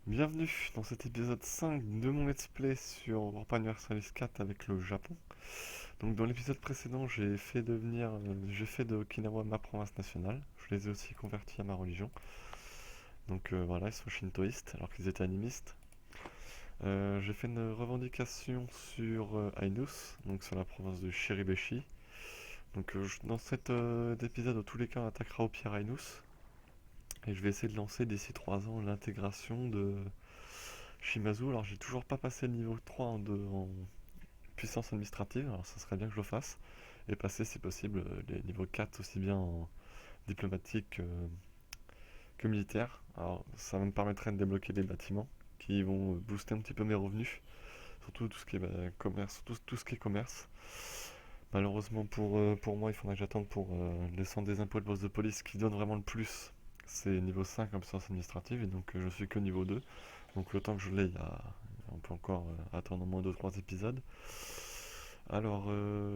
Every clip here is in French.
Bienvenue dans cet épisode 5 de mon let's play sur Warhammer Universalis 4 avec le Japon. Donc dans l'épisode précédent, j'ai fait de Okinawa ma province nationale. Je les ai aussi convertis à ma religion. Donc voilà, ils sont shintoïstes alors qu'ils étaient animistes. J'ai fait une revendication sur Ainus, donc sur la province de Shiribeshi. Donc dans cet épisode, dans tous les cas, on attaquera au Pierre Ainus. Et je vais essayer de lancer d'ici 3 ans l'intégration de Shimazu. Alors j'ai toujours pas passé le niveau 3 en puissance administrative, alors ça serait bien que je le fasse. Et passer si possible les niveaux 4 aussi bien en diplomatique que militaire. Alors ça me permettrait de débloquer des bâtiments qui vont booster un petit peu mes revenus. Surtout tout ce qui est commerce, tout ce qui est commerce. Malheureusement pour moi, il faudra que j'attende pour le centre des impôts et de boss de police qui donne vraiment le plus. C'est niveau 5 en puissance administrative et donc je suis que niveau 2. Donc le temps que je l'ai, on peut encore attendre au moins 2-3 épisodes. Alors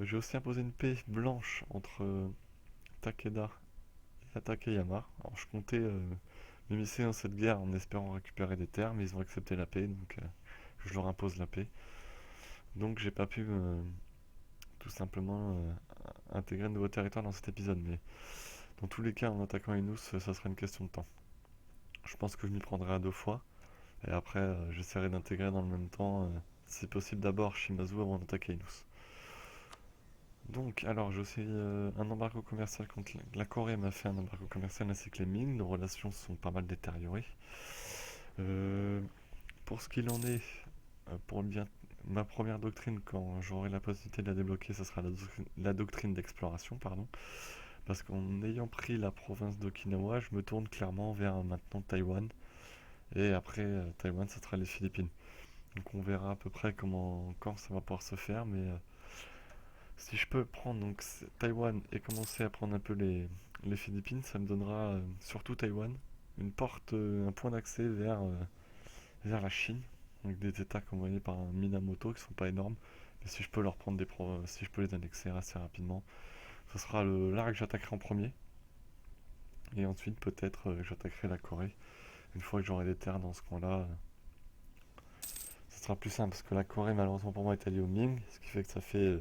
j'ai aussi imposé une paix blanche entre Takeda et Takeyama. Alors je comptais m'immiscer dans cette guerre en espérant récupérer des terres, mais ils ont accepté la paix, donc je leur impose la paix. Donc j'ai pas pu tout simplement intégrer de nouveaux territoires dans cet épisode, mais dans tous les cas en attaquant Inus, ça sera une question de temps. Je pense que je m'y prendrai à 2 fois. Et après, j'essaierai d'intégrer dans le même temps, si possible d'abord Shimazu avant d'attaquer Inus. Donc, alors, j'ai aussi un embargo commercial contre la Corée m'a fait un embargo commercial ainsi que les Ming. Nos relations sont pas mal détériorées. Euh, pour ce qu'il en est, pour bien ma première doctrine, quand j'aurai la possibilité de la débloquer, ce sera la doctrine d'exploration, pardon. Parce qu'en ayant pris la province d'Okinawa, je me tourne clairement vers maintenant Taïwan. Et après Taïwan, ce sera les Philippines. Donc on verra à peu près quand ça va pouvoir se faire, mais si je peux prendre donc Taïwan et commencer à prendre un peu les Philippines, ça me donnera surtout Taïwan une porte, un point d'accès vers la Chine, avec des États comme vous voyez par un Minamoto qui sont pas énormes, mais si je peux leur prendre si je peux les annexer assez rapidement, ce sera là que j'attaquerai en premier, et ensuite peut-être j'attaquerai la Corée une fois que j'aurai des terres dans ce coin-là. Ce sera plus simple parce que la Corée malheureusement pour moi est alliée au Ming, ce qui fait que ça fait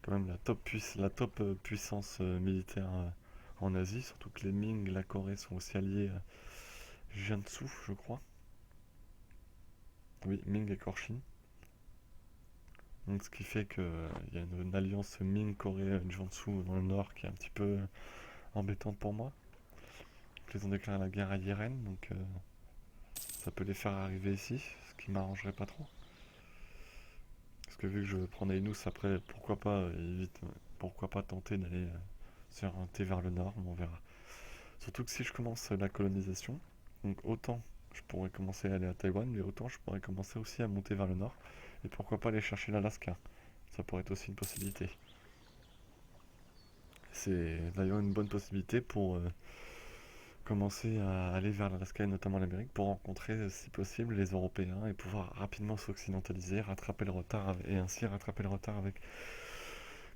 quand même la top puissance militaire en Asie, surtout que les Ming et la Corée sont aussi alliés à Jiangsu, je crois. Oui, Ming et Korshin. Donc ce qui fait qu'il y a une alliance Ming-Corée-Jiangsu dans le nord qui est un petit peu embêtante pour moi. Donc, ils ont déclaré la guerre à Yeren, donc ça peut les faire arriver ici, ce qui m'arrangerait pas trop. Parce que vu que je prends Nainus après, pourquoi pas tenter d'aller s'orienter vers le nord, mais on verra. Surtout que si je commence la colonisation, donc autant je pourrais commencer à aller à Taïwan, mais autant je pourrais commencer aussi à monter vers le nord. Et pourquoi pas aller chercher l'Alaska. Ça pourrait être aussi une possibilité. C'est d'ailleurs une bonne possibilité pour commencer à aller vers l'Alaska et notamment l'Amérique pour rencontrer, si possible, les Européens et pouvoir rapidement s'occidentaliser, rattraper le retard et ainsi rattraper le retard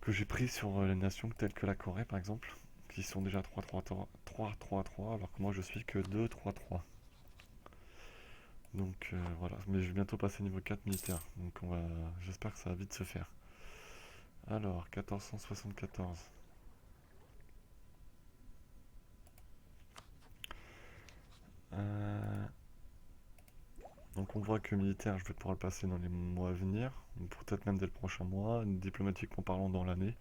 que j'ai pris sur les nations telles que la Corée par exemple, qui sont déjà 3-3-3 alors que moi je suis que 2-3-3. Donc voilà, mais je vais bientôt passer niveau 4 militaire, donc j'espère que ça va vite se faire. Alors, 1474. Euh, donc on voit que militaire, je vais pouvoir le passer dans les mois à venir, peut-être même dès le prochain mois, diplomatiquement parlant dans l'année.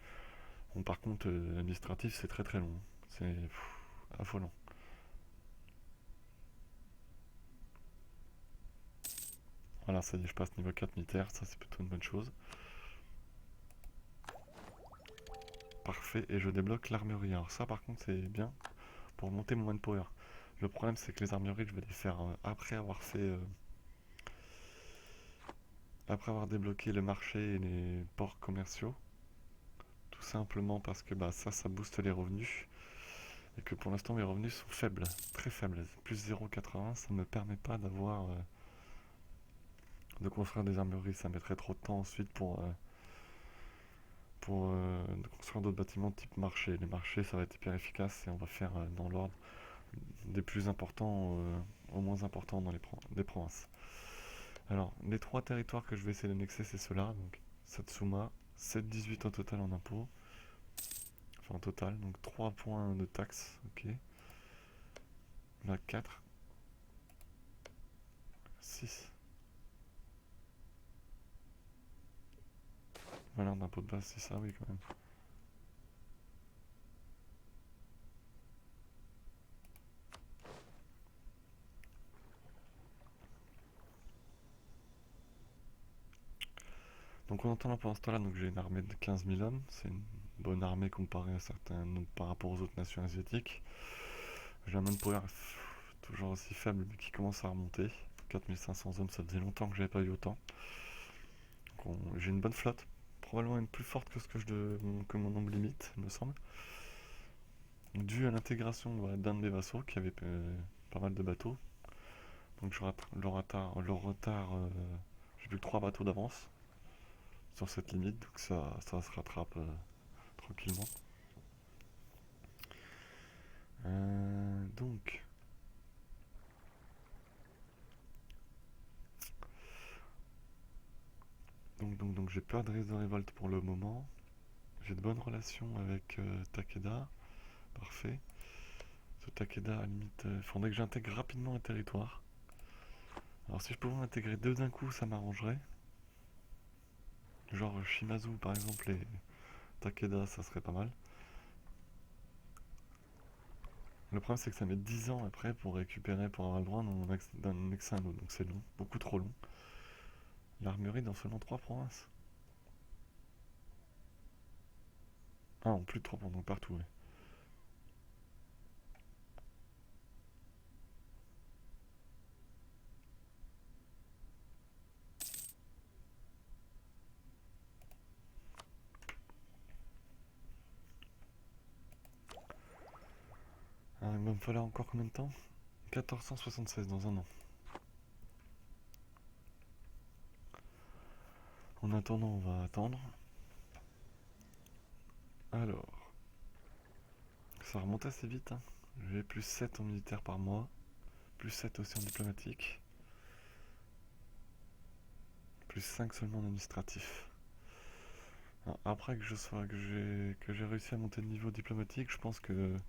Bon, par contre, l'administratif c'est très très long, c'est affolant. Voilà, ça y est, je passe niveau 4 militaire, ça c'est plutôt une bonne chose. Parfait, et je débloque l'armurerie. Alors ça par contre c'est bien pour monter mon manpower. Le problème c'est que les armureries je vais les faire après avoir débloqué le marché et les ports commerciaux. Tout simplement parce que ça booste les revenus. Et que pour l'instant mes revenus sont faibles, très faibles. Plus 0,80, ça ne me permet pas de construire des armureries. Ça mettrait trop de temps ensuite pour construire d'autres bâtiments type marché. Les marchés ça va être hyper efficace et on va faire dans l'ordre. des plus importants aux moins importants dans les provinces. Alors, les trois territoires que je vais essayer d'annexer, c'est ceux-là. Donc, Satsuma, 7,18 en total en impôts. Enfin, en total, donc 3 points de taxes, ok. Là, 4, 6. Valeur d'impôt de base, c'est ça, oui, quand même. Donc, on entend là pendant ce temps-là, donc j'ai une armée de 15 000 hommes. C'est une bonne armée comparée à certains, par rapport aux autres nations asiatiques. J'ai un manpower toujours aussi faible, mais qui commence à remonter. 4500 hommes, ça faisait longtemps que j'avais pas eu autant. J'ai une bonne flotte, probablement même plus forte que ce que mon nombre limite, il me semble. Dû à l'intégration d'un de mes vassaux qui avait pas mal de bateaux. Donc j'ai plus que 3 bateaux d'avance sur cette limite, donc ça se rattrape tranquillement. Donc, j'ai peur de risque de révolte pour le moment. J'ai de bonnes relations avec Takeda, parfait. Ce Takeda, à la limite, il faudrait que j'intègre rapidement un territoire. Alors si je pouvais en intégrer deux d'un coup, ça m'arrangerait. Genre Shimazu par exemple et Takeda, ça serait pas mal. Le problème c'est que ça met 10 ans après pour récupérer, pour avoir le droit d'un annexe à un autre, donc c'est long, beaucoup trop long. L'armurerie dans seulement 3 provinces. Ah, en plus de 3 provinces, donc partout, ouais. Alors, il va me falloir encore combien de temps? 1476 dans un an. En attendant, on va attendre. Alors, ça remonte assez vite, hein. J'ai plus 7 en militaire par mois, plus 7 aussi en diplomatique, plus 5 seulement en administratif. Alors, après que j'ai réussi à monter de niveau diplomatique, je pense que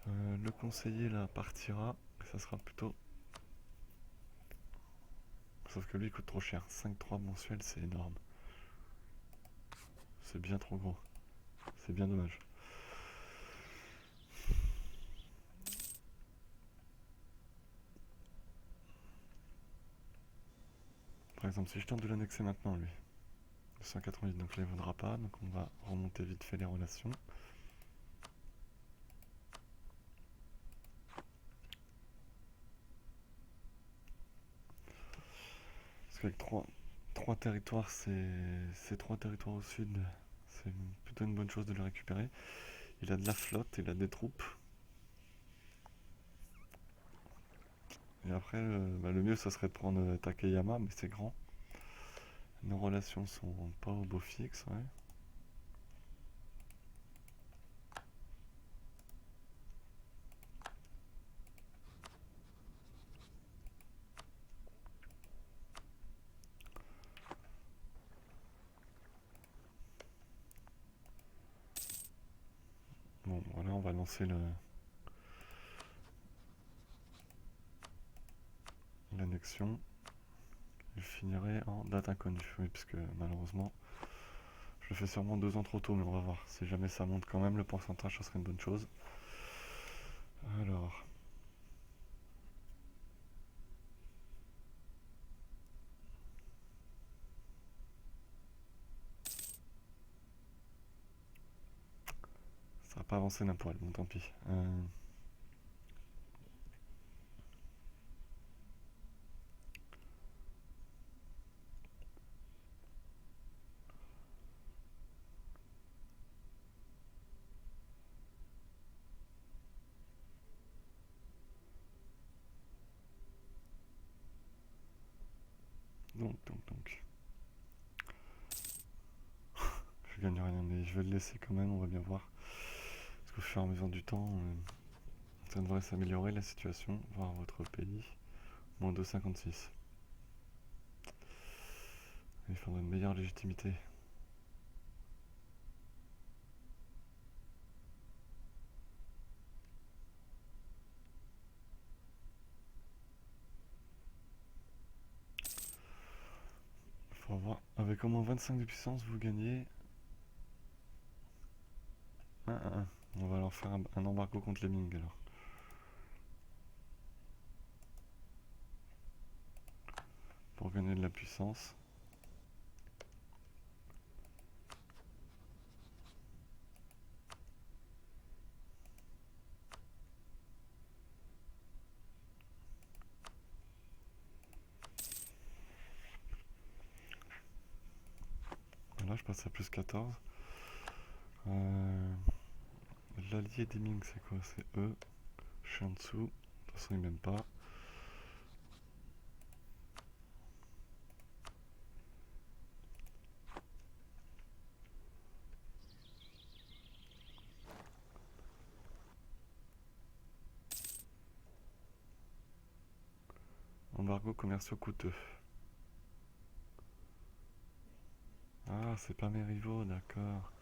le conseiller là partira, et ça sera plutôt. Sauf que lui il coûte trop cher. 5,3 mensuel, c'est énorme. C'est bien trop gros. C'est bien dommage. Par exemple, si je tente de l'annexer maintenant, lui, 188, donc là il ne vaudra pas, donc on va remonter vite fait les relations. Parce qu'avec trois territoires, ces 3 territoires au sud, c'est plutôt une bonne chose de les récupérer. Il a de la flotte, il a des troupes. Et après, le mieux, ça serait de prendre Takeyama, mais c'est grand. Nos relations sont pas au beau fixe, ouais. Bon, voilà, on va lancer l'annexion. Je finirai en date inconnue, oui, puisque malheureusement, je le fais sûrement 2 ans trop tôt, mais on va voir. Si jamais ça monte quand même, le pourcentage, ça serait une bonne chose. Alors, ça va pas avancer d'un poil, bon tant pis. Donc. Je gagne rien, mais je vais le laisser quand même, on va bien voir. Parce qu'au fur et à mesure du temps, Ça devrait s'améliorer la situation, voir votre pays. Moins 2,56. Il faudrait une meilleure légitimité. Faut voir. Avec au moins 25 de puissance, vous gagnez 1-1. On va leur faire un embargo contre les Ming alors. Pour gagner de la puissance. Là, je passe à plus 14. L'allié des Ming, c'est quoi? C'est eux. Je suis en dessous. De toute façon, ils m'aiment pas. Embargo commerciaux coûteux. Ah, c'est pas mes rivaux, d'accord.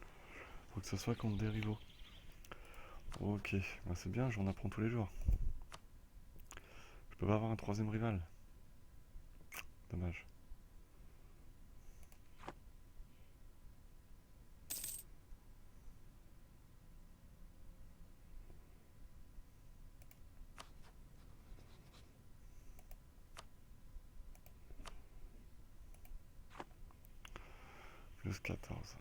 Faut que ce soit contre des rivaux. Ok, bah c'est bien, j'en apprends tous les jours. Je peux pas avoir un troisième rival. Dommage. Plus 14.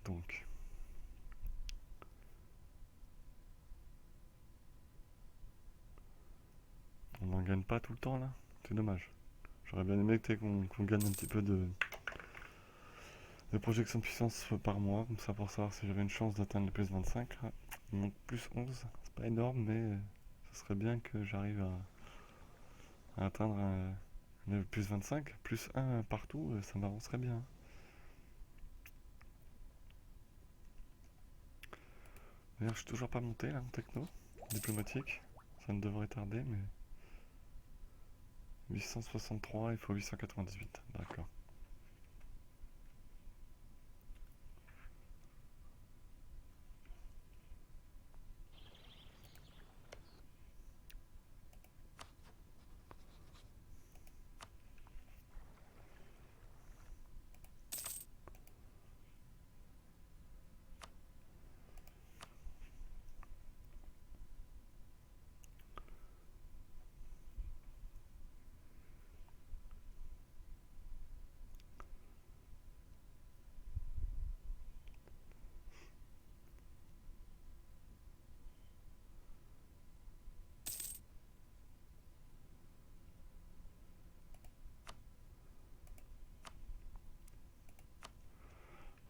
Donc. On n'en gagne pas tout le temps là. C'est dommage. J'aurais bien aimé qu'on gagne un petit peu de projection de puissance par mois, comme ça pour savoir si j'avais une chance d'atteindre le plus 25. Là. Il manque plus 11. C'est pas énorme, mais ce serait bien que j'arrive à atteindre le plus 25. Plus 1 partout, ça m'avancerait bien. D'ailleurs, je suis toujours pas monté là en techno, diplomatique. Ça ne devrait tarder, mais 863, il faut 898. D'accord.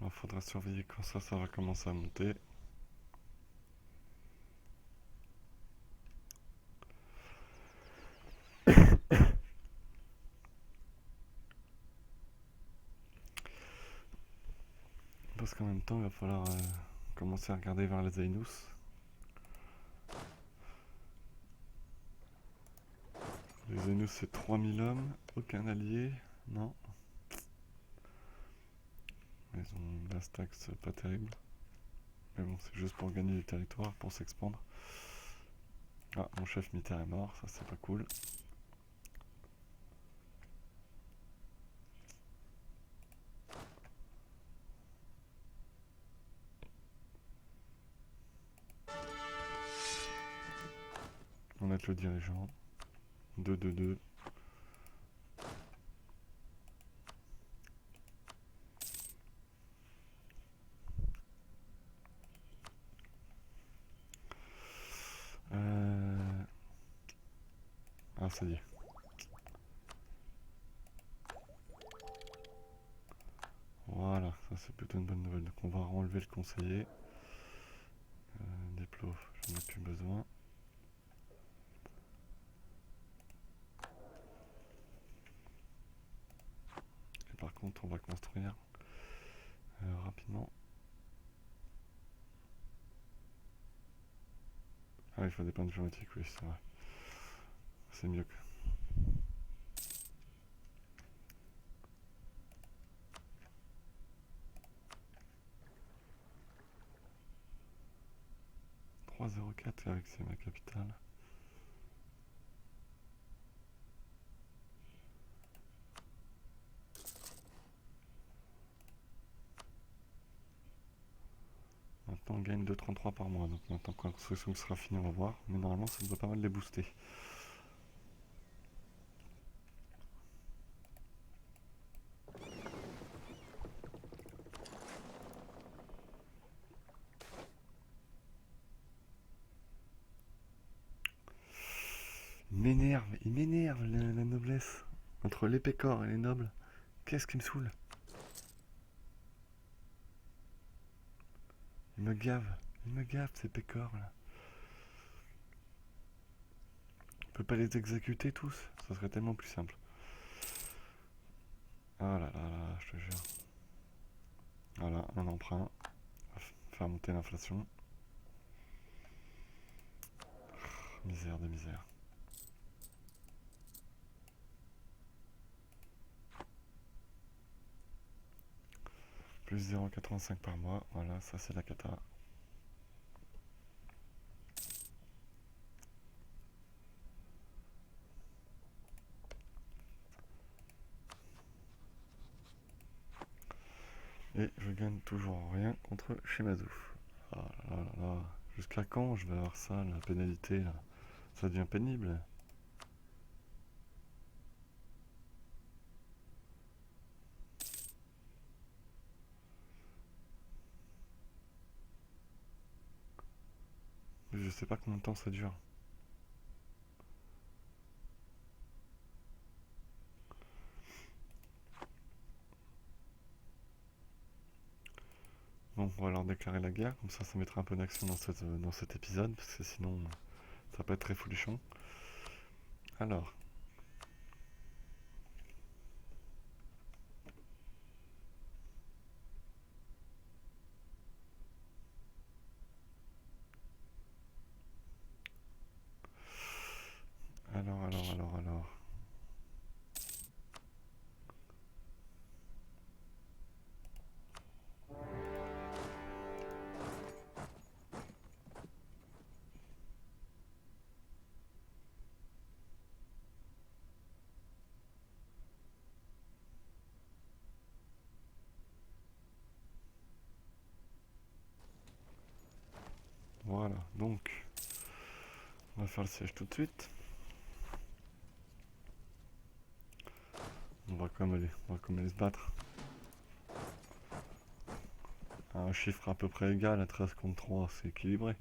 Il faudra surveiller quand ça va commencer à monter. Parce qu'en même temps, il va falloir commencer à regarder vers les Ainus. Les Ainus, c'est 3000 hommes, aucun allié, non. Ils ont une Astax pas terrible. Mais bon, c'est juste pour gagner du territoire, pour s'expandre. Ah, mon chef militaire est mort, ça c'est pas cool. On va être le dirigeant. 2-2-2. Ah, ça y est. Voilà, ça c'est plutôt une bonne nouvelle. Donc on va enlever le conseiller. Déplo, j'en ai plus besoin. Et par contre, on va construire rapidement. Ah Ouais, il faut des points diplomatiques, oui, c'est vrai. C'est mieux que... trois zéro quatre avec c'est ma capitale. Maintenant on gagne 2,33 par mois. Donc maintenant quand la construction sera finie, on va voir. Mais normalement ça devrait pas mal les booster. Il m'énerve la noblesse. Entre les pécores et les nobles. Qu'est-ce qui me saoule? Il me gave ces pécores là. On peut pas les exécuter tous? Ça serait tellement plus simple. Ah là là là, je te jure. Voilà, un emprunt. Faire monter l'inflation. Misère de misère. Plus 0,85 par mois. Voilà, ça c'est la cata. Et je gagne toujours rien contre Shimazu. Ah là là là. Jusqu'à quand je vais avoir ça, la pénalité là? Ça devient pénible. Je sais pas combien de temps ça dure. Bon, on va leur déclarer la guerre, comme ça mettra un peu d'action dans cet épisode, parce que sinon ça va pas être très folichon. Alors, alors. Voilà, donc, on va faire le siège tout de suite. On va quand même aller se battre. Un chiffre à peu près égal à 13 contre 3, c'est équilibré.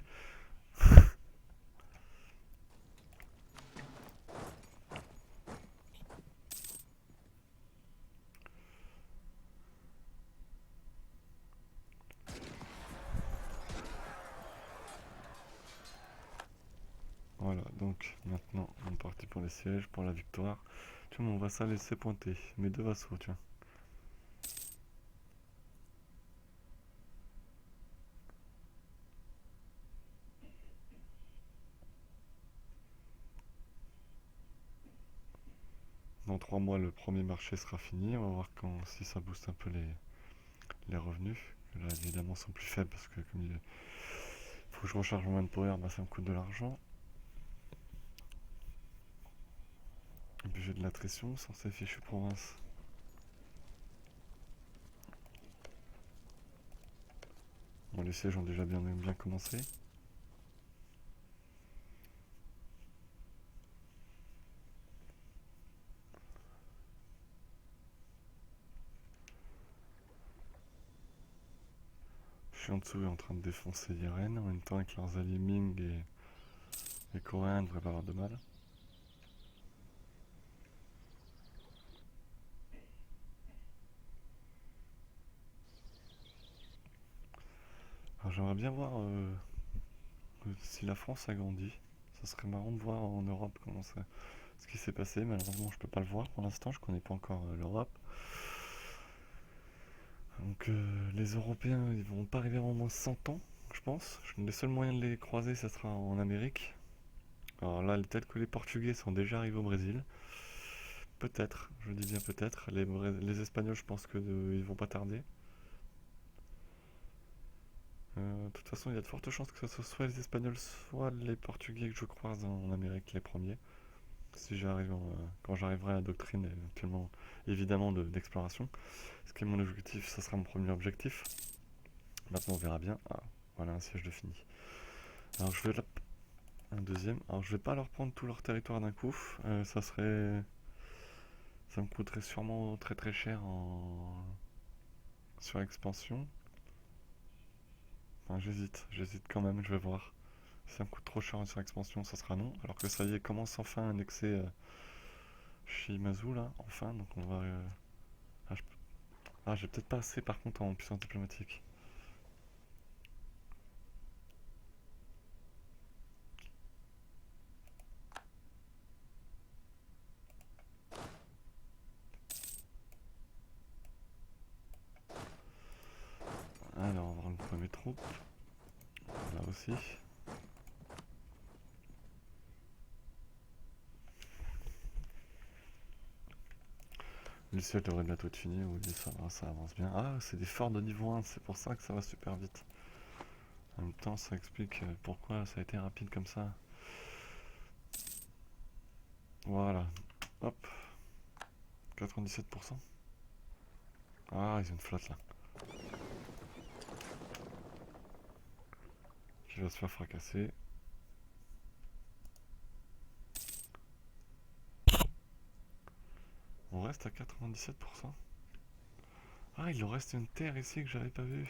Voilà, donc maintenant on est parti pour les sièges, pour la victoire. Tu vois, mon vassal laissé pointer. Mes deux vassaux, tiens. Dans 3 mois, le premier marché sera fini. On va voir si ça booste un peu les revenus. Là, évidemment, sont plus faibles parce que comme il faut que je recharge mon manpower, bah, ça me coûte de l'argent. Et puis j'ai de l'attrition sur ces fichues provinces. Bon, les sièges ont déjà bien commencé. Je suis en dessous en train de défoncer Yeren en même temps avec leurs alliés Ming et Coréens ne devraient pas avoir de mal. Alors j'aimerais bien voir si la France a grandi. Ça serait marrant de voir en Europe ce qui s'est passé. Malheureusement, je peux pas le voir pour l'instant. Je connais pas encore l'Europe. Donc les Européens, ils vont pas arriver avant au moins 100 ans, je pense. Les seuls moyens de les croiser, ça sera en Amérique. Alors là, peut-être que les Portugais sont déjà arrivés au Brésil. Peut-être, je dis bien peut-être. Les Espagnols, je pense que ils vont pas tarder. De toute façon, il y a de fortes chances que ce soit les Espagnols, soit les Portugais que je croise en Amérique les premiers. Si j'arrive, quand j'arriverai à la doctrine, éventuellement, évidemment, d'exploration. Ce qui est mon objectif, ça sera mon premier objectif. Maintenant, on verra bien. Ah, voilà un siège de fini. Alors, un deuxième. Alors, je vais pas leur prendre tout leur territoire d'un coup. Ça me coûterait sûrement très très cher sur expansion. Enfin, j'hésite quand même, je vais voir. Si ça me coûte trop cher sur expansion, ça sera non. Alors que ça y est, commence enfin à annexer Shimazu là, enfin. Donc on va. Ah, j'ai peut-être pas assez par contre en puissance diplomatique. Alors, on va voir mes troupes. Là aussi. Le ciel devrait bientôt être fini, oui, ça avance bien. Ah, c'est des forts de niveau 1, c'est pour ça que ça va super vite. En même temps, ça explique pourquoi ça a été rapide comme ça. Voilà. Hop. 97%. Ah, ils ont une flotte là. Qui va se faire fracasser. On reste à 97%. Ah, il leur reste une terre ici que j'avais pas vue.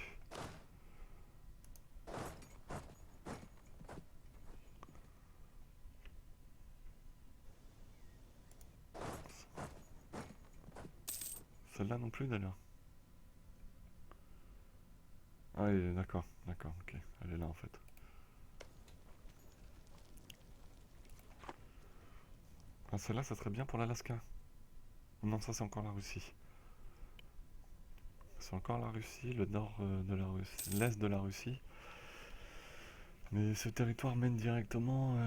Celle-là non plus d'ailleurs. Ah oui, d'accord, ok. Elle est là en fait. Ah, celle-là, ça serait bien pour l'Alaska. Non, ça c'est encore la Russie. C'est encore la Russie, le nord de la Russie, l'est de la Russie. Mais ce territoire mène directement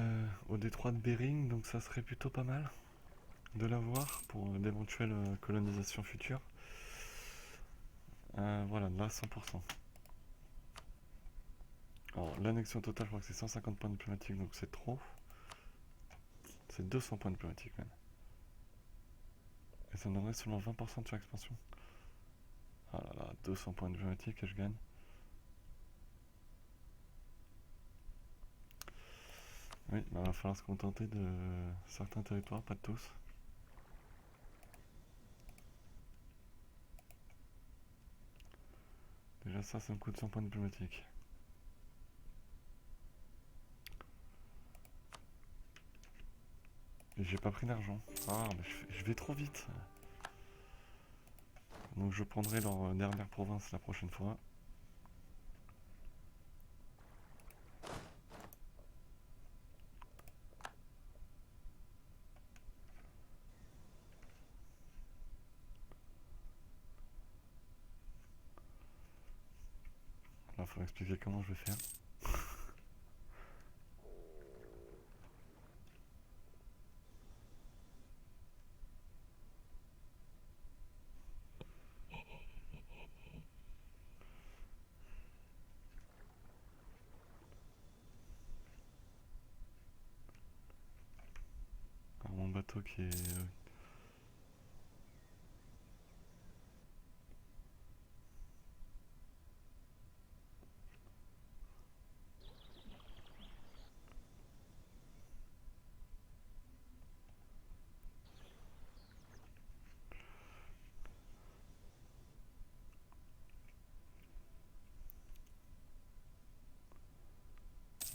au détroit de Bering, donc ça serait plutôt pas mal de l'avoir pour d'éventuelles colonisations futures. Voilà, là 100%. Alors l'annexion totale, je crois que c'est 150 points diplomatiques, donc c'est trop. C'est 200 points diplomatiques même. Et ça me donnerait seulement 20% de expansion. Ah là là, 200 points diplomatiques et je gagne. Oui, bah, va falloir se contenter de certains territoires, pas de tous. Déjà ça me coûte 100 points diplomatiques. Et j'ai pas pris d'argent. Ah, mais je vais trop vite. Donc je prendrai leur dernière province la prochaine fois. Là, faut expliquer comment je vais faire. Alors, mon bateau qui est...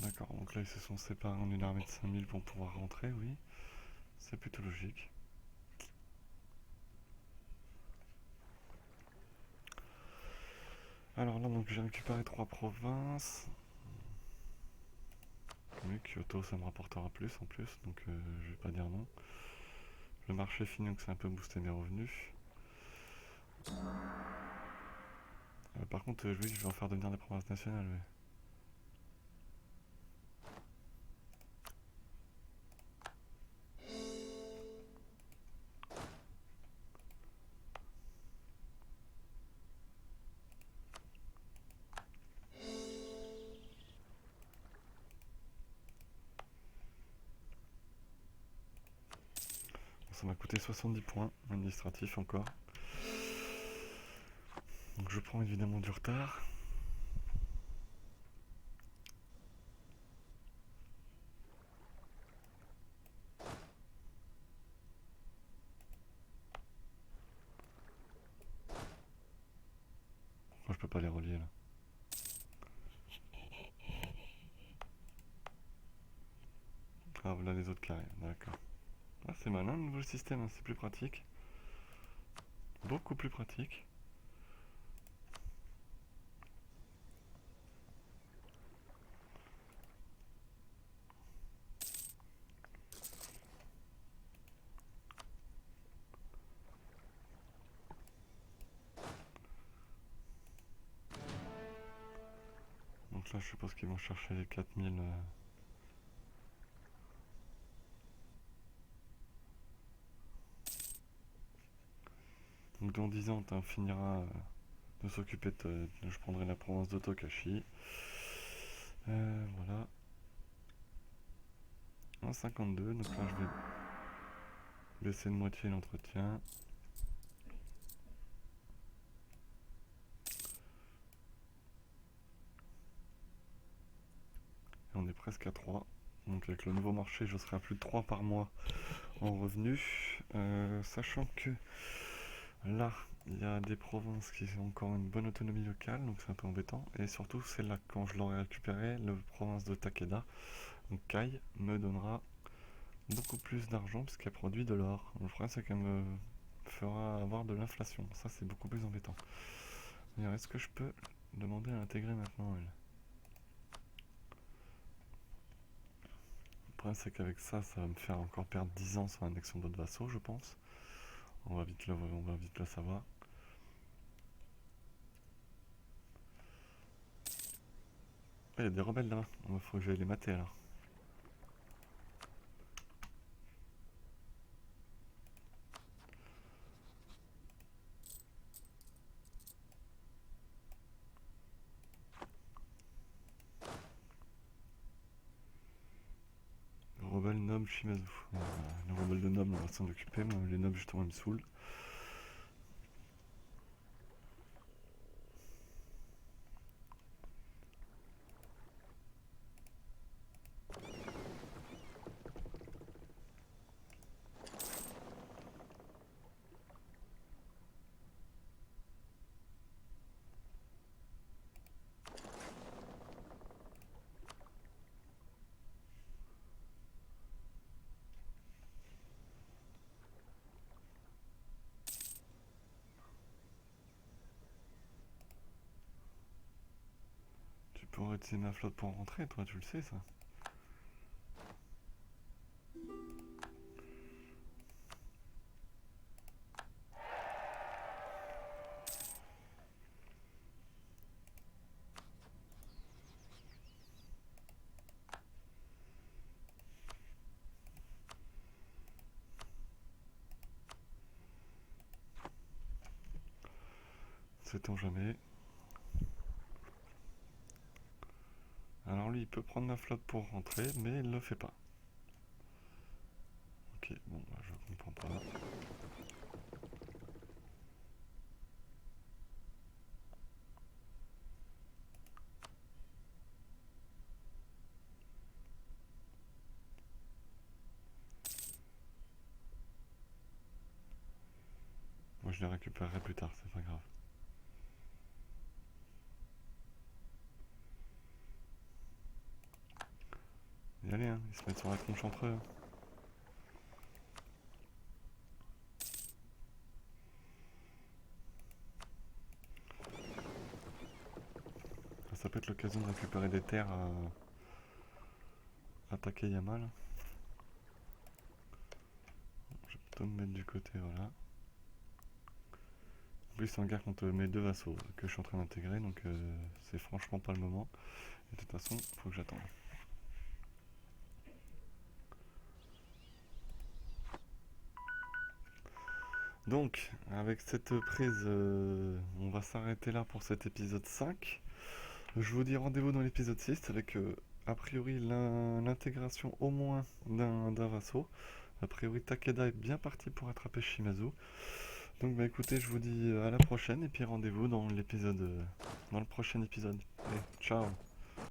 D'accord, donc là ils se sont séparés en une armée de 5000 pour pouvoir rentrer, oui. C'est plutôt logique. Alors là, donc j'ai récupéré 3 provinces. Oui, Kyoto, ça me rapportera plus en plus, donc je vais pas dire non. Le marché fini, donc c'est un peu boosté mes revenus. Par contre, oui, je vais en faire devenir des provinces nationales, oui. ça m'a coûté 70 points administratifs encore. Donc je prends évidemment du retard. Moi je peux pas les relier là. Ah voilà les autres qui arrivent, d'accord. Ah, c'est malin le nouveau système, hein, c'est plus pratique. Beaucoup plus pratique. Donc là je suppose qu'ils vont chercher les 4000. Donc dans 10 ans on finira de s'occuper je prendrai la province de Tokachi. Voilà. En 52, donc là je vais baisser de moitié l'entretien. Et on est presque à 3. Donc avec le nouveau marché, je serai à plus de 3 par mois en revenus. Sachant que là, il y a des provinces qui ont encore une bonne autonomie locale, donc c'est un peu embêtant. Et surtout, c'est là quand je l'aurai récupéré, la province de Takeda, donc Kai, me donnera beaucoup plus d'argent puisqu'elle produit de l'or. Le problème, c'est qu'elle me fera avoir de l'inflation. Ça, c'est beaucoup plus embêtant. D'ailleurs, est-ce que je peux demander à l'intégrer maintenant, elle? Le problème, c'est qu'avec ça, ça va me faire encore perdre 10 ans sur l'annexion d'autres vassaux, je pense. On va vite le savoir. Il y a des rebelles là. Il faut que j'aille les mater alors. Le rebelle noble Shimazu. Le rebelle de noble, on va s'en occuper. Moi, les nobles, justement, ils me saoulent. Tu pourrais utiliser ma flotte pour rentrer, toi, tu le sais, ça. Sait-on jamais. Alors lui, il peut prendre ma flotte pour rentrer, mais il le fait pas. Ok, bon, bah, je comprends pas. Moi, je les récupérerai plus tard, c'est pas grave. Et allez, hein, ils se mettent sur la tronche entre eux. Ça peut être l'occasion de récupérer des terres à Takeyama là. Je vais plutôt me mettre du côté, voilà. En plus, c'est en guerre contre mes deux vassaux que je suis en train d'intégrer, donc c'est franchement pas le moment. Et de toute façon, faut que j'attende. Donc, avec cette prise, on va s'arrêter là pour cet épisode 5. Je vous dis rendez-vous dans l'épisode 6 avec a priori l'intégration au moins d'un vassau. A priori, Takeda est bien parti pour attraper Shimazu. Donc bah écoutez, je vous dis à la prochaine et puis rendez-vous dans l'épisode, dans le prochain épisode. Allez, ciao!